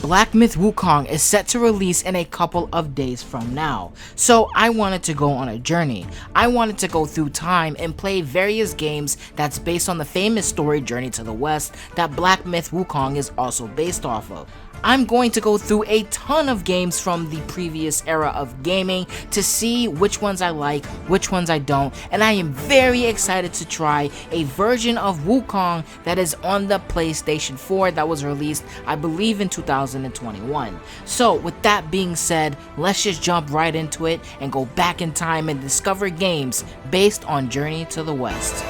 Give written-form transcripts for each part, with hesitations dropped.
Black Myth Wukong is set to release in a couple of days from now, so I wanted to go on a journey. I wanted to go through time and play various games that's based on the famous story Journey to the West that Black Myth Wukong is also based off of. I'm going to go through a ton of games from the previous era of gaming to see which ones I like, which ones I don't, and I am very excited to try a version of Wukong that is on the PlayStation 4 that was released, I believe, in 2021. So with that being said, let's just jump right into it and go back in time and discover games based on Journey to the West.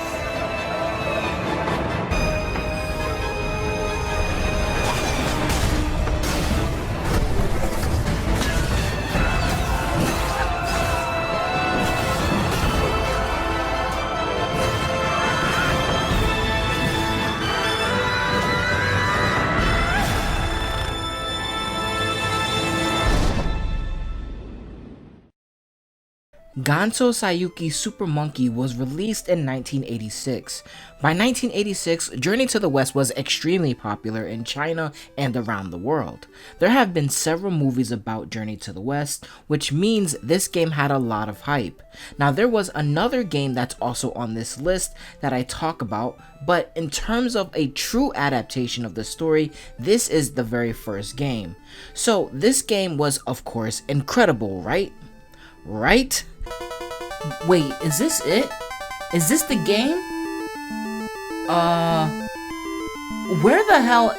Ganso Sayuki Super Monkey was released in 1986. By 1986, Journey to the West was extremely popular in China and around the world. There have been several movies about Journey to the West, which means this game had a lot of hype. Now there was another game that's also on this list that I talk about, but in terms of a true adaptation of the story, this is the very first game. So this game was, of course, incredible, right? Right? Wait, is this it? Is this the game? Where the hell?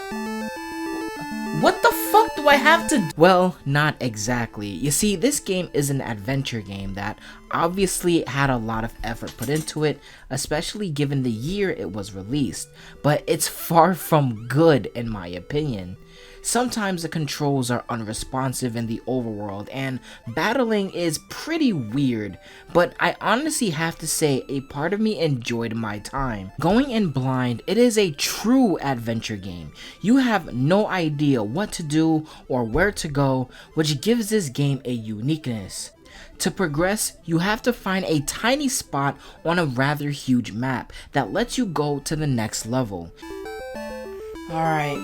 What the fuck do I have to? Well, not exactly. You see, this game is an adventure game that obviously had a lot of effort put into it, especially given the year it was released, but it's far from good in my opinion. Sometimes the controls are unresponsive in the overworld and battling is pretty weird, but I honestly have to say a part of me enjoyed my time. Going in blind, it is a true adventure game. You have no idea what to do or where to go, which gives this game a uniqueness. To progress, you have to find a tiny spot on a rather huge map that lets you go to the next level. Alright,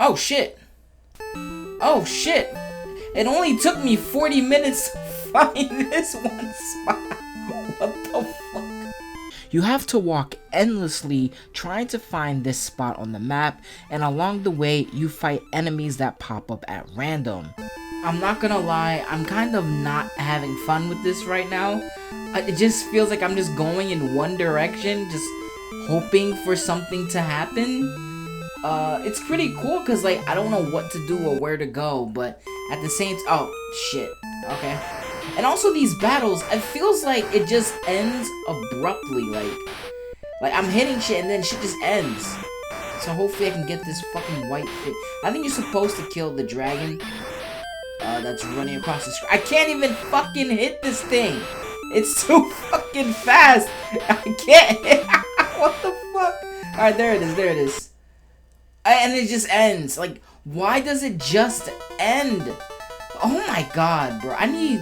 oh shit! Oh shit! It only took me 40 minutes to find this one spot! What the fuck? You have to walk endlessly trying to find this spot on the map, and along the way you fight enemies that pop up at random. I'm not gonna lie, I'm kind of not having fun with this right now. It just feels like I'm just going in one direction, just hoping for something to happen. It's pretty cool because, like, I don't know what to do or where to go, but at the same time, oh, shit, okay. And also these battles, it feels like it just ends abruptly, like I'm hitting shit and then shit just ends. So hopefully I can get this fucking white fit. I think you're supposed to kill the dragon, that's running across the screen. I can't even fucking hit this thing. It's too fucking fast. I can't hit. What the fuck? Alright, there it is. And it just ends. Like, why does it just end? Oh my god, bro. I need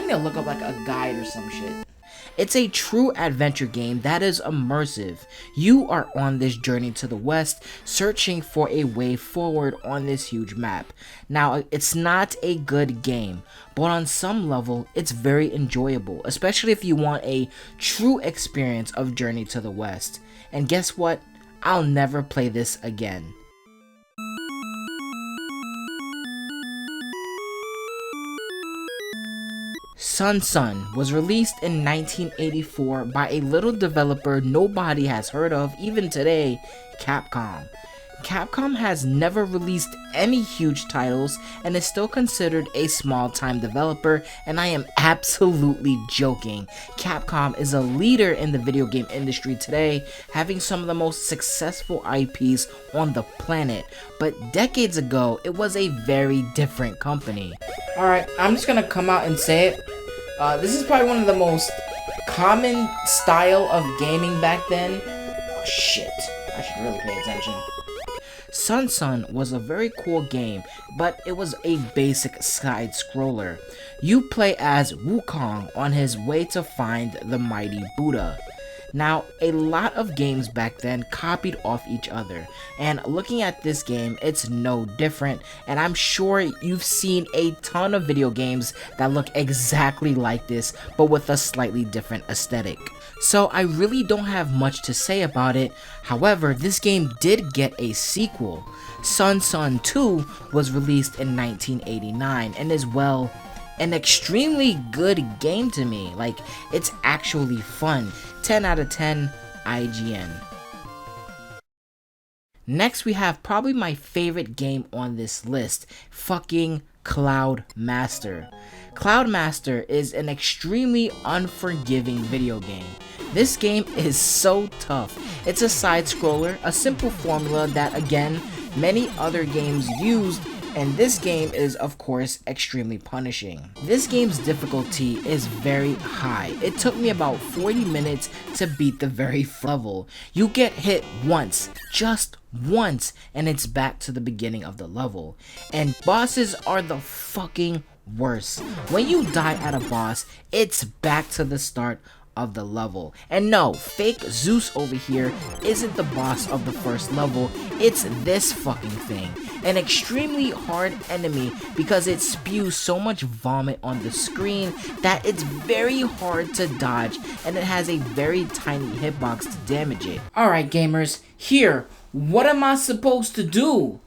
to look up like a guide or some shit. It's a true adventure game that is immersive. You are on this journey to the west, searching for a way forward on this huge map. Now, it's not a good game, but on some level, it's very enjoyable, especially if you want a true experience of Journey to the West. And guess what? I'll never play this again. Sunson was released in 1984 by a little developer nobody has heard of even today, Capcom. Capcom has never released any huge titles and is still considered a small-time developer, and I am absolutely joking. Capcom is a leader in the video game industry today, having some of the most successful IPs on the planet, but decades ago, it was a very different company. Alright, I'm just gonna come out and say it. This is probably one of the most common style of gaming back then. Oh shit, I should really pay attention. Sunson was a very cool game, but it was a basic side-scroller. You play as Wukong on his way to find the mighty Buddha. Now, a lot of games back then copied off each other, and looking at this game, it's no different, and I'm sure you've seen a ton of video games that look exactly like this, but with a slightly different aesthetic. So I really don't have much to say about it. However, this game did get a sequel. Sunson 2 was released in 1989 and is, well, an extremely good game to me. Like, it's actually fun. 10 out of 10 IGN. Next, we have probably my favorite game on this list, fucking Cloudmaster. Cloudmaster is an extremely unforgiving video game. This game is so tough. It's a side scroller, a simple formula that, again, many other games used, and this game is, of course, extremely punishing. This game's difficulty is very high. It took me about 40 minutes to beat the very level. You get hit once, just once, and it's back to the beginning of the level. And bosses are the fucking worst. When you die at a boss, it's back to the start of the level. And no, fake Zeus over here isn't the boss of the first level, it's this fucking thing. An extremely hard enemy because it spews so much vomit on the screen that it's very hard to dodge, and it has a very tiny hitbox to damage it. Alright gamers, here, what am I supposed to do?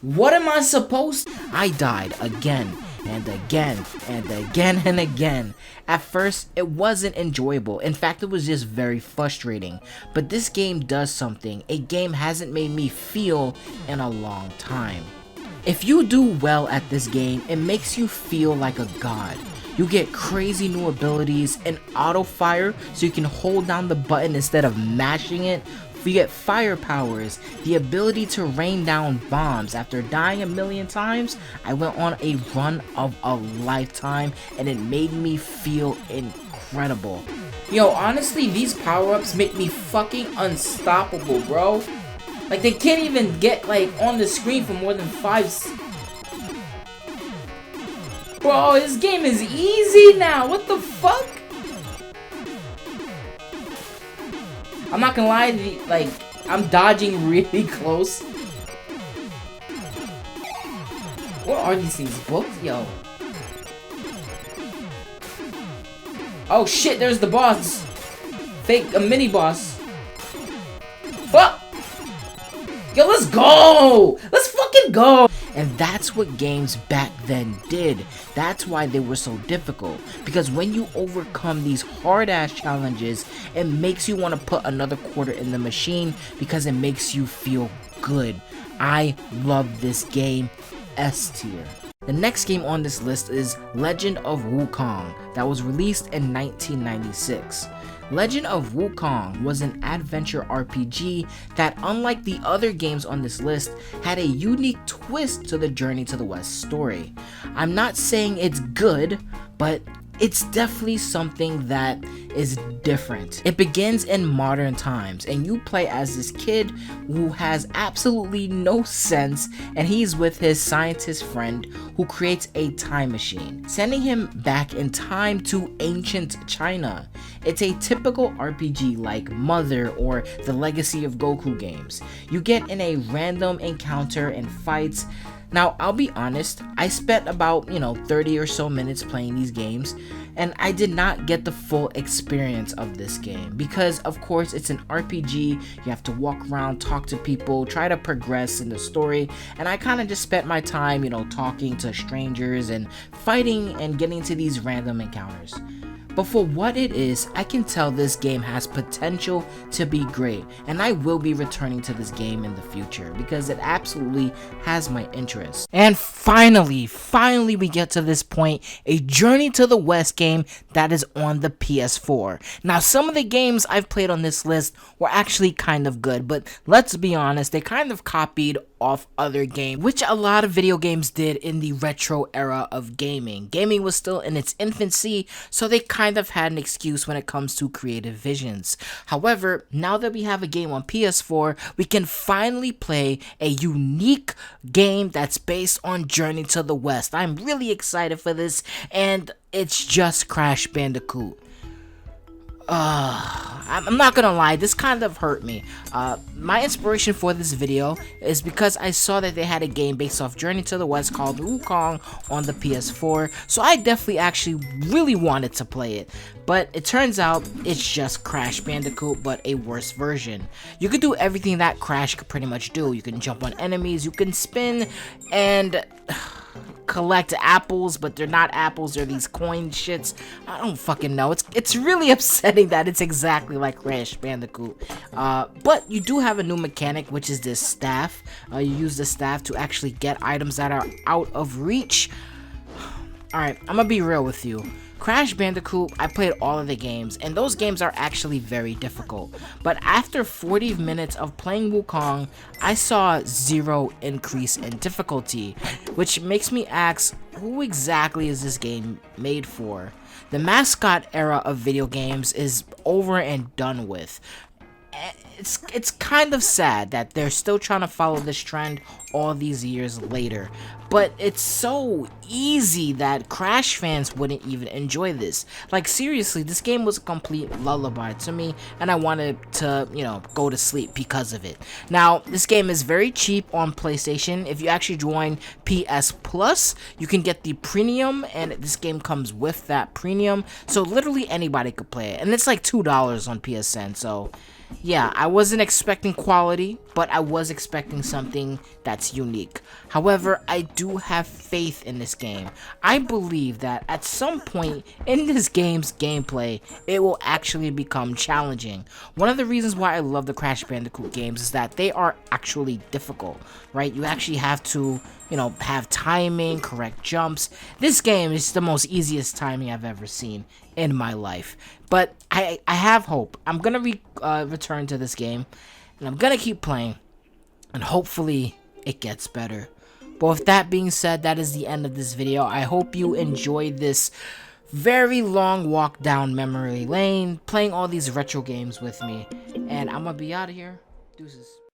What am I supposed to? I died again and again and again and again. At first, it wasn't enjoyable. In fact, it was just very frustrating. But this game does something a game hasn't made me feel in a long time. If you do well at this game, it makes you feel like a god. You get crazy new abilities, and auto fire so you can hold down the button instead of mashing it. You get fire powers, the ability to rain down bombs. After dying a million times, I went on a run of a lifetime, and it made me feel incredible. Yo, honestly, these power-ups make me fucking unstoppable, bro. Like, they can't even get, like, on the screen for more than 5 Bro, this game is easy now. What the fuck? I'm not gonna lie, like, I'm dodging really close. What are these things? Books? Yo. Oh shit, there's the boss. A mini boss. Fuck! Yo, let's go! Let's fucking go! And that's what games back then did. That's why they were so difficult. Because when you overcome these hard ass challenges, it makes you want to put another quarter in the machine because it makes you feel good. I love this game. S tier. The next game on this list is Legend of Wukong that was released in 1996. Legend of Wukong was an adventure RPG that, unlike the other games on this list, had a unique twist to the Journey to the West story. I'm not saying it's good, but it's definitely something that is different. It begins in modern times, and you play as this kid who has absolutely no sense, and he's with his scientist friend who creates a time machine, sending him back in time to ancient China. It's a typical RPG like Mother or the Legacy of Goku games. You get in a random encounter and fights. Now, I'll be honest, I spent about, 30 or so minutes playing these games, and I did not get the full experience of this game because, of course, it's an RPG. You have to walk around, talk to people, try to progress in the story, and I kind of just spent my time, talking to strangers and fighting and getting to these random encounters. But for what it is, I can tell this game has potential to be great, and I will be returning to this game in the future because it absolutely has my interest. And finally we get to this point, a Journey to the West game that is on the PS4. Now, some of the games I've played on this list were actually kind of good, but let's be honest, they kind of copied off other games, which a lot of video games did in the retro era of gaming. Gaming was still in its infancy, so they kind of had an excuse when it comes to creative visions. However, now that we have a game on PS4, we can finally play a unique game that's based on Journey to the West. I'm really excited for this, and it's just Crash Bandicoot. I'm not gonna lie, this kind of hurt me. My inspiration for this video is because I saw that they had a game based off Journey to the West called Wukong on the PS4, so I definitely actually really wanted to play it. But it turns out it's just Crash Bandicoot, but a worse version. You could do everything that Crash could pretty much do. You can jump on enemies, you can spin, and collect apples, but they're not apples, they're these coin shits. I don't fucking know. It's really upsetting that it's exactly like Crash Bandicoot. But you do have a new mechanic, which is this staff. You use the staff to actually get items that are out of reach. Alright, I'm gonna be real with you. Crash Bandicoot, I played all of the games, and those games are actually very difficult. But after 40 minutes of playing Wukong, I saw 0 increase in difficulty, which makes me ask, who exactly is this game made for? The mascot era of video games is over and done with. It's kind of sad that they're still trying to follow this trend all these years later, but it's so easy that Crash fans wouldn't even enjoy this. Like, seriously, this game was a complete lullaby to me, and I wanted to, you know, go to sleep because of it. Now, this game is very cheap on PlayStation. If you actually join PS Plus, you can get the premium, and this game comes with that premium, so literally anybody could play it, and it's like $2 on PSN, so yeah, I wasn't expecting quality, but I was expecting something that's unique. However, I do have faith in this game. I believe that at some point in this game's gameplay, it will actually become challenging. One of the reasons why I love the Crash Bandicoot games is that they are actually difficult, right? You actually have to, you know, have timing, correct jumps. This game is the most easiest timing I've ever seen in my life. But I have hope. I'm gonna return to this game, and I'm gonna keep playing, and hopefully it gets better. But with that being said, that is the end of this video. I hope you enjoyed this very long walk down memory lane, playing all these retro games with me. And I'm gonna be out of here. Deuces.